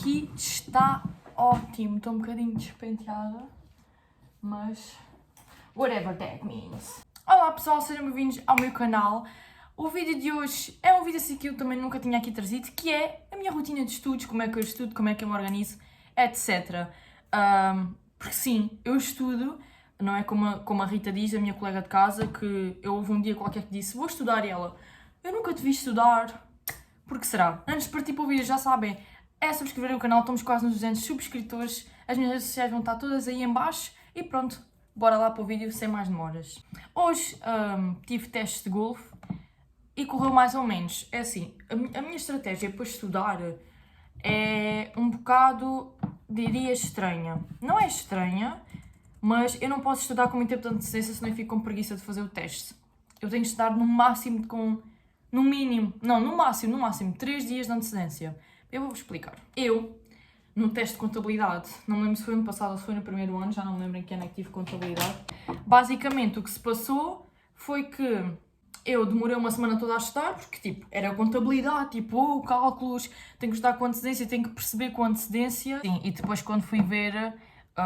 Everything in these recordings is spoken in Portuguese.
aqui está ótimo. Estou um bocadinho despenteada, mas whatever that means. Olá pessoal, sejam bem-vindos ao meu canal. O vídeo de hoje é um vídeo assim que eu também nunca tinha aqui trazido, que é a minha rotina de estudos, como é que eu estudo, como é que eu me organizo, etc. Porque sim, eu estudo, não é como a Rita diz, a minha colega de casa, que eu houve um dia qualquer que disse, vou estudar, e ela, eu nunca te vi estudar, porque será? Antes de partir para o vídeo, já sabem, é subscrever o canal, estamos quase nos 200 subscritores, as minhas redes sociais vão estar todas aí em baixo, e pronto, bora lá para o vídeo sem mais demoras. Hoje tive testes de golfe, e correu mais ou menos. É assim, a minha estratégia para estudar é um bocado, diria, estranha. Não é estranha, mas eu não posso estudar com muito tempo de antecedência, senão eu fico com preguiça de fazer o teste. Eu tenho que estudar no máximo no máximo 3 dias de antecedência. Eu vou-vos explicar. Eu, no teste de contabilidade, não me lembro se foi ano passado ou se foi no primeiro ano, já não me lembro em que ano é que tive contabilidade. Basicamente, o que se passou foi que eu demorei uma semana toda a estudar, porque, tipo, era contabilidade, tipo, cálculos, tenho que estudar com antecedência, tenho que perceber com antecedência. Sim, e depois, quando fui ver,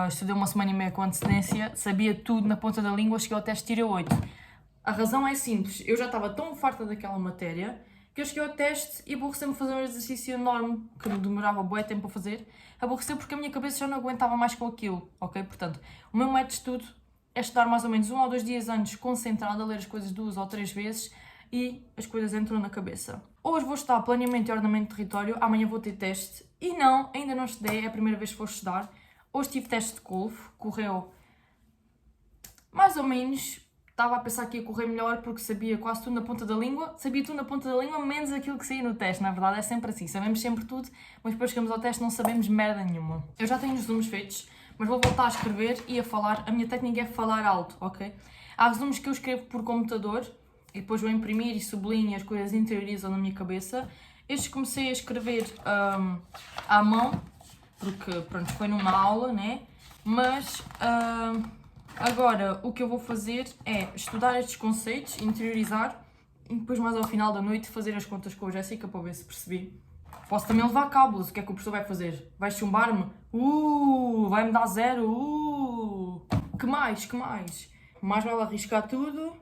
estudei uma semana e meia com antecedência, sabia tudo na ponta da língua, cheguei ao teste e tirei 8. A razão é simples, eu já estava tão farta daquela matéria, que eu cheguei ao teste e aborreceu-me fazer um exercício enorme, que me demorava bué tempo a fazer. Aborreceu porque a minha cabeça já não aguentava mais com aquilo, ok? Portanto, o meu método de estudo é estudar mais ou menos 1 ou 2 dias antes, concentrado, a ler as coisas 2 ou 3 vezes e as coisas entram na cabeça. Hoje vou estudar planeamento e ordenamento de território, amanhã vou ter teste e não, ainda não estudei, é a primeira vez que vou estudar. Hoje tive teste de golfe, correu mais ou menos, estava a pensar que ia correr melhor porque sabia quase tudo na ponta da língua, menos aquilo que saía no teste, na verdade é sempre assim, sabemos sempre tudo, mas depois chegamos ao teste não sabemos merda nenhuma. Eu já tenho os resumos feitos, mas vou voltar a escrever e a falar. A minha técnica é falar alto, ok? Há resumos que eu escrevo por computador e depois vou imprimir e sublinho e as coisas interiorizam na minha cabeça. Estes comecei a escrever à mão, porque pronto, foi numa aula, né? Mas agora o que eu vou fazer é estudar estes conceitos, interiorizar e depois mais ao final da noite fazer as contas com a Jéssica para ver se percebi. Posso também levar cábulos, o que é que o professor vai fazer? Vai chumbar-me? Vai-me dar 0? Que mais? Mais vale arriscar tudo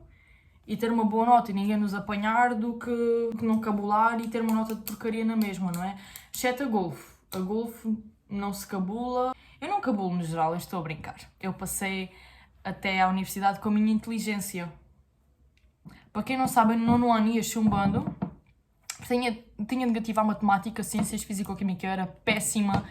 e ter uma boa nota e ninguém nos apanhar do que não cabular e ter uma nota de porcaria na mesma, não é? Exceto a golfe. A golfe não se cabula. Eu não cabulo no geral, eu estou a brincar. Eu passei até à universidade com a minha inteligência. Para quem não sabe, no nono ano ia chumbando. Tinha negativa a matemática, ciências, físico-química, eu era péssima.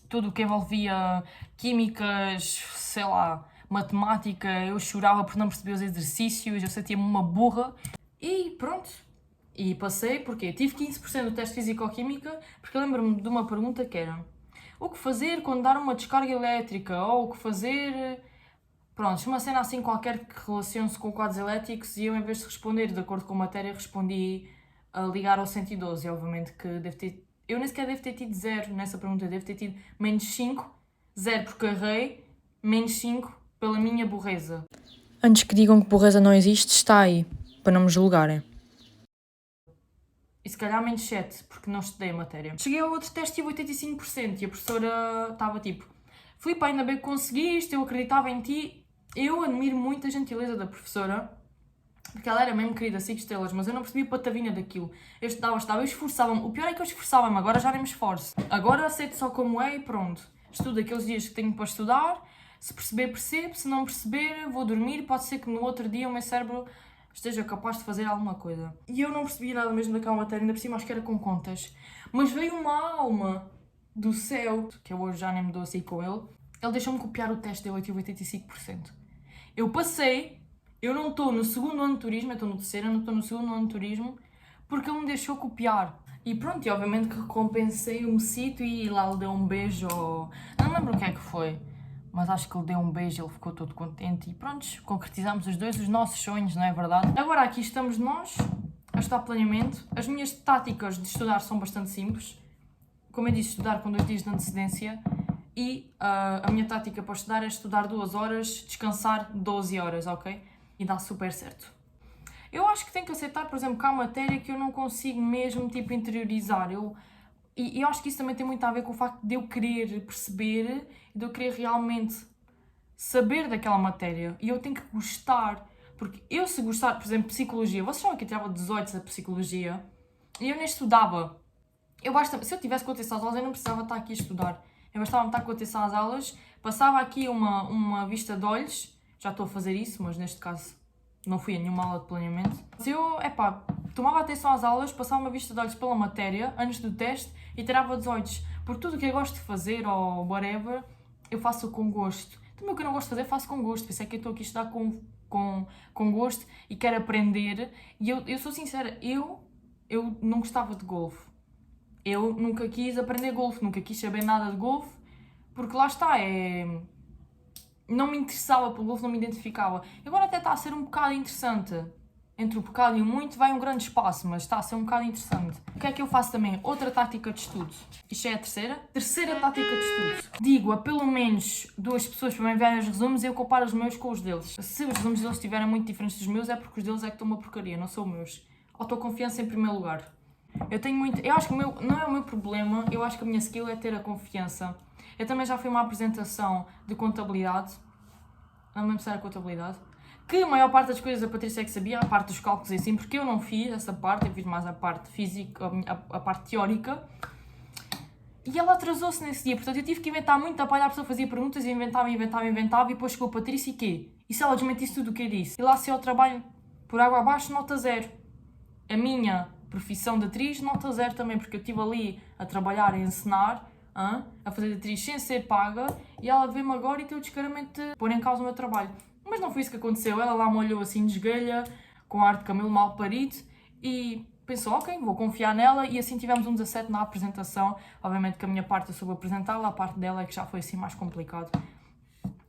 Tudo o que envolvia químicas, sei lá, matemática, eu chorava por não perceber os exercícios, eu sentia-me uma burra. E pronto, e passei, porque tive 15% do teste físico-química, porque lembro-me de uma pergunta que era o que fazer quando dar uma descarga elétrica, ou o que fazer... Pronto, uma cena assim qualquer que relacione-se com quadros elétricos e eu, em vez de responder de acordo com a matéria, respondi a ligar ao 112, e obviamente que eu nem sequer devo ter tido 0 nessa pergunta, eu devo ter tido menos 5, 0 porque errei, menos 5 pela minha burreza. Antes que digam que burreza não existe, está aí, para não me julgarem. E se calhar menos 7, porque não estudei a matéria. Cheguei ao outro teste e tive 85%, e a professora estava tipo, Filipe, ainda bem que conseguiste, eu acreditava em ti. Eu admiro muito a gentileza da professora, porque ela era mesmo querida, 5 estrelas, mas eu não percebia patavina daquilo. Eu estudava, eu esforçava-me. O pior é que eu esforçava-me, agora já nem me esforço. Agora aceito só como é e pronto. Estudo aqueles dias que tenho para estudar, se perceber, percebo, se não perceber, vou dormir, pode ser que no outro dia o meu cérebro esteja capaz de fazer alguma coisa. E eu não percebia nada mesmo daquela matéria, ainda por cima acho que era com contas. Mas veio uma alma do céu, que eu hoje já nem me dou assim com ele, ele deixou-me copiar o teste dele e tive 85%. Eu passei, eu não estou no segundo ano de turismo, eu estou no terceiro, eu não estou no segundo ano de turismo, porque ele me deixou copiar. E pronto, e obviamente que recompensei o mocito e lá lhe deu um beijo, não lembro o que é que foi, mas acho que lhe deu um beijo e ele ficou todo contente. E pronto, concretizamos os dois os nossos sonhos, não é verdade? Agora aqui estamos nós, a estudar planeamento. As minhas táticas de estudar são bastante simples. Como eu disse, estudar com 2 dias de antecedência. E a minha tática para estudar é estudar 2 horas, descansar 12 horas, ok? E dá super certo. Eu acho que tenho que aceitar, por exemplo, que há matéria que eu não consigo mesmo, tipo, interiorizar. E eu acho que isso também tem muito a ver com o facto de eu querer perceber e de eu querer realmente saber daquela matéria. E eu tenho que gostar. Porque eu, se gostar, por exemplo, psicologia, vocês sabem que eu tirava 18 a psicologia e eu nem estudava. Se eu tivesse com atenção às aulas, eu não precisava estar aqui a estudar. Eu bastava estar com atenção às aulas, passava aqui uma vista de olhos, já estou a fazer isso, mas neste caso não fui a nenhuma aula de planeamento. Se eu, tomava atenção às aulas, passava uma vista de olhos pela matéria, antes do teste, e tirava 18. Por tudo o que eu gosto de fazer, ou whatever, eu faço com gosto. Também o que eu não gosto de fazer, faço com gosto. Por isso é que eu estou aqui a estudar com gosto e quero aprender. E eu sou sincera, eu não gostava de golfe. Eu nunca quis aprender golfe, nunca quis saber nada de golfe, porque lá está, não me interessava pelo golfe, não me identificava. Agora até está a ser um bocado interessante. Entre o bocado e o muito vai um grande espaço, mas está a ser um bocado interessante. O que é que eu faço também? Outra tática de estudo. Isto é a terceira? Terceira tática de estudo. Digo a pelo menos 2 pessoas para me enviarem os resumos e eu comparo os meus com os deles. Se os resumos deles estiverem muito diferentes dos meus, é porque os deles é que estão uma porcaria, não são os meus. Autoconfiança em primeiro lugar. Eu acho que não é o meu problema, eu acho que a minha skill é ter a confiança. Eu também já fui a uma apresentação de contabilidade, não me lembro se era contabilidade, que a maior parte das coisas a Patrícia é que sabia, a parte dos cálculos e assim, porque eu não fiz essa parte, eu fiz mais a parte física, a parte teórica, e ela atrasou-se nesse dia, portanto eu tive que inventar muito, a pessoa fazia perguntas e inventava, e depois chegou a Patrícia e quê? E se ela desmentisse tudo o que eu disse? E lá se eu trabalho por água abaixo, nota 0. A minha profissão de atriz, nota 0 também, porque eu estive ali a trabalhar, a ensinar, a fazer de atriz sem ser paga, e ela vê-me agora e tem o descaramento de pôr em causa o meu trabalho. Mas não foi isso que aconteceu, ela lá me olhou assim de esguelha, com ar de camelo mal parido, e pensou, ok, vou confiar nela, e assim tivemos um 17 na apresentação. Obviamente que a minha parte eu soube apresentá-la, a parte dela é que já foi assim mais complicado.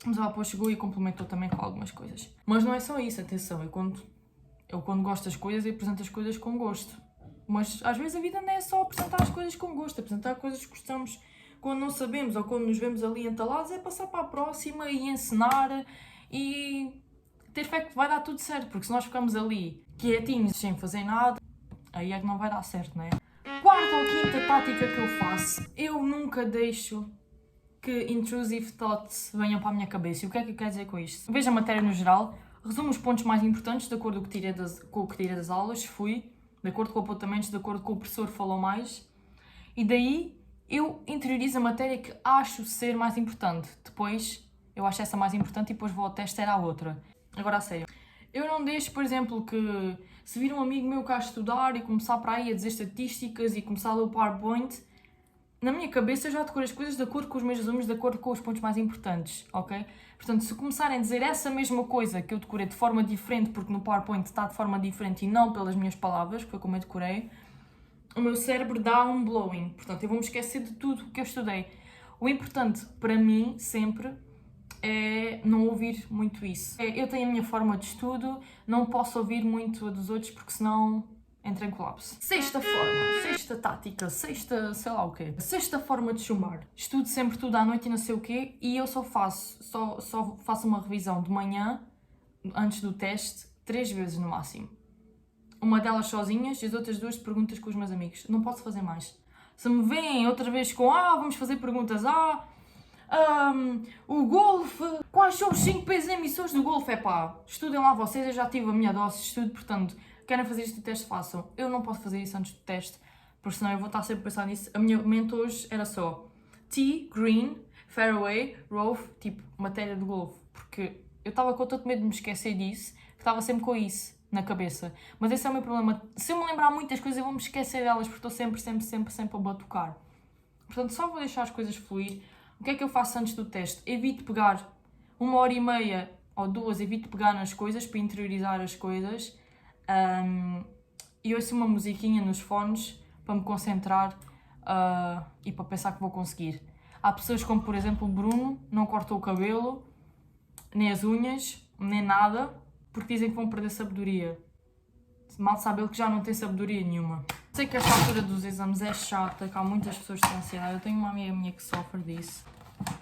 Mas ela depois chegou e complementou também com algumas coisas. Mas não é só isso, atenção, eu quando gosto das coisas, eu apresento as coisas com gosto. Mas às vezes a vida não é só apresentar as coisas com gosto, apresentar coisas que gostamos quando não sabemos ou quando nos vemos ali entalados, é passar para a próxima e ensinar e ter fé que vai dar tudo certo, porque se nós ficamos ali quietinhos sem fazer nada, aí é que não vai dar certo, não é? Quarta ou quinta tática que eu faço, eu nunca deixo que intrusive thoughts venham para a minha cabeça. E o que é que eu quero dizer com isto? Vejo a matéria no geral, resumo os pontos mais importantes de acordo com o que tirei das aulas, de acordo com apontamentos, de acordo com o professor falou mais, e daí eu interiorizo a matéria que acho ser mais importante. Depois eu acho essa mais importante e depois vou ao teste, era a outra. Agora a sério. Eu não deixo, por exemplo, que se vir um amigo meu cá estudar e começar para aí a dizer estatísticas e começar a ler o PowerPoint, na minha cabeça eu já decoro as coisas de acordo com os meus resumos, de acordo com os pontos mais importantes, ok? Portanto, se começarem a dizer essa mesma coisa que eu decorei de forma diferente, porque no PowerPoint está de forma diferente e não pelas minhas palavras, que foi como eu decorei, o meu cérebro dá um blowing. Portanto, eu vou-me esquecer de tudo o que eu estudei. O importante para mim, sempre, é não ouvir muito isso. Eu tenho a minha forma de estudo, não posso ouvir muito a dos outros, porque senão entra em colapso. Sexta tática, sei lá o quê. Sexta forma de chumbar. Estudo sempre tudo à noite e não sei o quê, e eu só faço uma revisão de manhã, antes do teste, 3 vezes no máximo. Uma delas sozinhas e as outras 2 de perguntas com os meus amigos. Não posso fazer mais. Se me veem outra vez com, vamos fazer perguntas, o golfe, quais são os 5 pesos emissores do golfe? Estudem lá vocês, eu já tive a minha dose de estudo, portanto, querem fazer este teste, façam. Eu não posso fazer isso antes do teste, porque senão eu vou estar sempre a pensar nisso. A minha mente hoje era só tee, green, fairway, rough, tipo, matéria de golfe, porque eu estava com tanto medo de me esquecer disso, que estava sempre com isso na cabeça. Mas esse é o meu problema. Se eu me lembrar muitas coisas, eu vou me esquecer delas, porque estou sempre a batucar. Portanto, só vou deixar as coisas fluir. O que é que eu faço antes do teste? Evito pegar 1h30 ou 2, evito pegar nas coisas para interiorizar as coisas. E ouço uma musiquinha nos fones para me concentrar e para pensar que vou conseguir. Há pessoas como, por exemplo, o Bruno, não cortou o cabelo, nem as unhas, nem nada, porque dizem que vão perder sabedoria. Mal sabe ele que já não tem sabedoria nenhuma. Sei que esta altura dos exames é chata, que há muitas pessoas que têm ansiedade. Eu tenho uma amiga minha que sofre disso.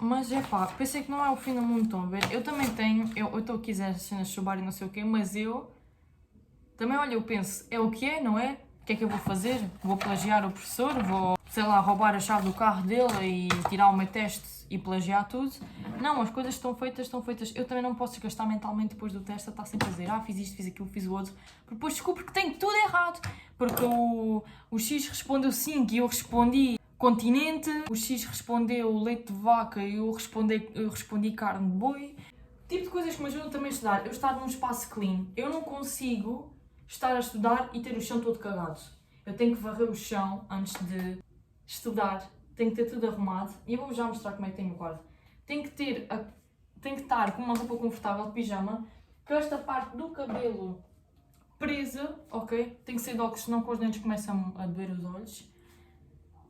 Mas pensei que não é o fim do mundo, estão a ver? Eu também tenho, eu estou aqui a cenas de chubar e não sei o quê, mas eu também, olha, eu penso, é o que é, não é? O que é que eu vou fazer? Vou plagiar o professor? sei lá, roubar a chave do carro dele e tirar o meu teste e plagiar tudo. Não, as coisas estão feitas, estão feitas. Eu também não posso desgastar mentalmente depois do teste a estar sempre a dizer fiz isto, fiz aquilo, fiz o outro. Porque depois descubro que tenho tudo errado. Porque o X respondeu 5 e eu respondi continente. O X respondeu leite de vaca e eu respondi carne de boi. Tipo de coisas que me ajudam também a estudar. Eu estar num espaço clean. Eu não consigo estar a estudar e ter o chão todo cagado. Eu tenho que varrer o chão antes de estudar. Tenho que ter tudo arrumado. E eu vou já mostrar como é que tenho o quarto. Tenho que estar com uma roupa confortável de pijama, com esta parte do cabelo presa, ok? Tem que ser de óculos, senão com os dentes começam a doer os olhos.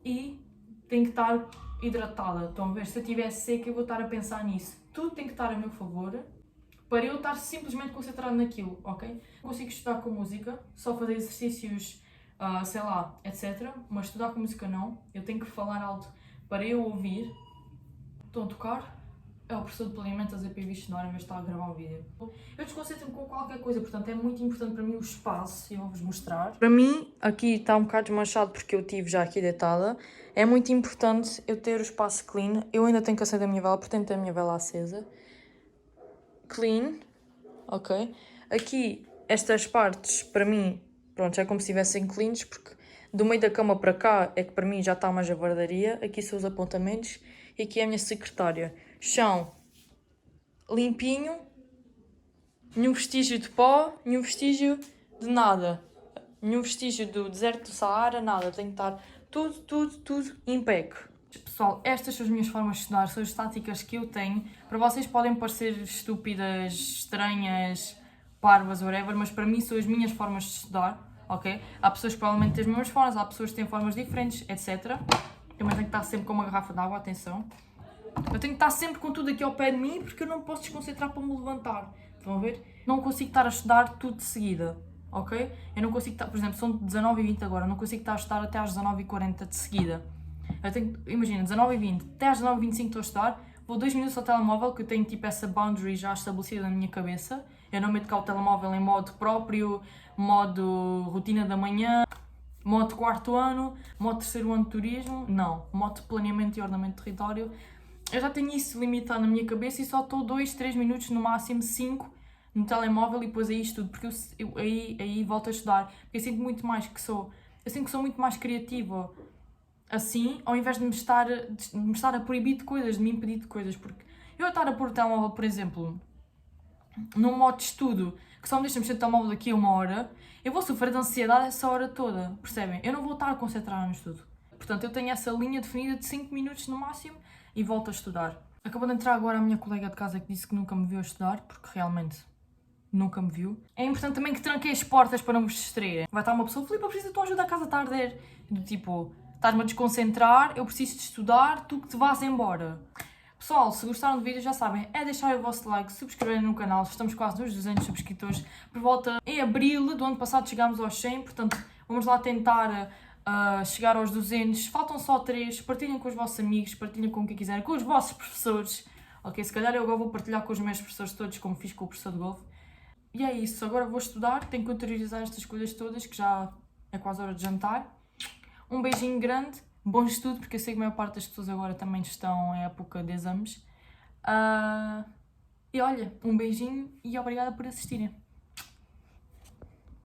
E tem que estar hidratada. Estão a ver? Se eu estiver seca, eu vou estar a pensar nisso. Tudo tem que estar a meu favor para eu estar simplesmente concentrado naquilo, ok? Consigo estudar com música, só fazer exercícios, sei lá, etc. Mas estudar com música não. Eu tenho que falar alto para eu ouvir. Estão a tocar? É o professor de planeamento a dizer para eu vir sonora em vez de estar a gravar um vídeo. Eu desconcentro-me com qualquer coisa, portanto é muito importante para mim o espaço e eu vou-vos mostrar. Para mim, aqui está um bocado desmanchado porque eu estive já aqui deitada. É muito importante eu ter o espaço clean. Eu ainda tenho que acender a minha vela, portanto tenho a minha vela acesa. Clean, ok? Aqui, estas partes, para mim, pronto, é como se estivessem cleans, porque do meio da cama para cá é que para mim já está mais javardaria. Aqui são os apontamentos e aqui é a minha secretária. Chão limpinho, nenhum vestígio de pó, nenhum vestígio de nada, nenhum vestígio do deserto do Saara, nada. Tem que estar tudo impec. Pessoal, estas são as minhas formas de estudar, são as táticas que eu tenho. Para vocês podem parecer estúpidas, estranhas, parvas, whatever, mas para mim são as minhas formas de estudar, ok? Há pessoas que provavelmente têm as mesmas formas, há pessoas que têm formas diferentes, etc. Também tenho que estar sempre com uma garrafa de água, atenção. Eu tenho que estar sempre com tudo aqui ao pé de mim porque eu não posso desconcentrar para me levantar. Estão a ver? Não consigo estar a estudar tudo de seguida, ok? Eu não consigo estar, por exemplo, são 19h20 agora, não consigo estar a estudar até às 19h40 de seguida. Eu tenho, imagina, 19h20, até às 19h25 estou a estudar, vou 2 minutos ao telemóvel, que eu tenho tipo essa boundary já estabelecida na minha cabeça. Eu não meto cá o telemóvel em modo próprio, modo rotina da manhã, modo quarto ano, modo terceiro ano de turismo, não, modo planeamento e ordenamento de território. Eu já tenho isso limitado na minha cabeça e só estou 2, 3 minutos, no máximo 5, no telemóvel e depois aí estudo, porque eu aí volto a estudar. Porque eu sinto muito mais que sou, eu sinto que sou muito mais criativa assim, ao invés de me estar a proibir de coisas, de me impedir de coisas. Porque eu estar a pôr o telemóvel, por exemplo, num modo de estudo, que só me deixa mexer o telemóvel daqui a 1 hora, eu vou sofrer de ansiedade essa hora toda, percebem? Eu não vou estar a concentrar no estudo. Portanto, eu tenho essa linha definida de 5 minutos no máximo e volto a estudar. Acabou de entrar agora a minha colega de casa que disse que nunca me viu a estudar, porque realmente nunca me viu. É importante também que tranquei as portas para não vos distraírem. Vai estar uma pessoa, Filipe, eu preciso da tua ajuda, a casa está a arder. Do tipo, estás-me a desconcentrar, eu preciso de estudar, tu que te vás embora. Pessoal, se gostaram do vídeo já sabem, é deixar o vosso like, subscreverem no canal, estamos quase nos 200 subscritores. Por volta, em abril do ano passado chegámos aos 100, portanto vamos lá tentar chegar aos 200. Faltam só 3, partilhem com os vossos amigos, partilhem com quem quiserem, com os vossos professores. Ok, se calhar eu agora vou partilhar com os meus professores todos, como fiz com o professor de golfe. E é isso, agora vou estudar, tenho que interiorizar estas coisas todas, que já é quase hora de jantar. Um beijinho grande, bom estudo, porque eu sei que a maior parte das pessoas agora também estão em época de exames. E olha, um beijinho e obrigada por assistirem.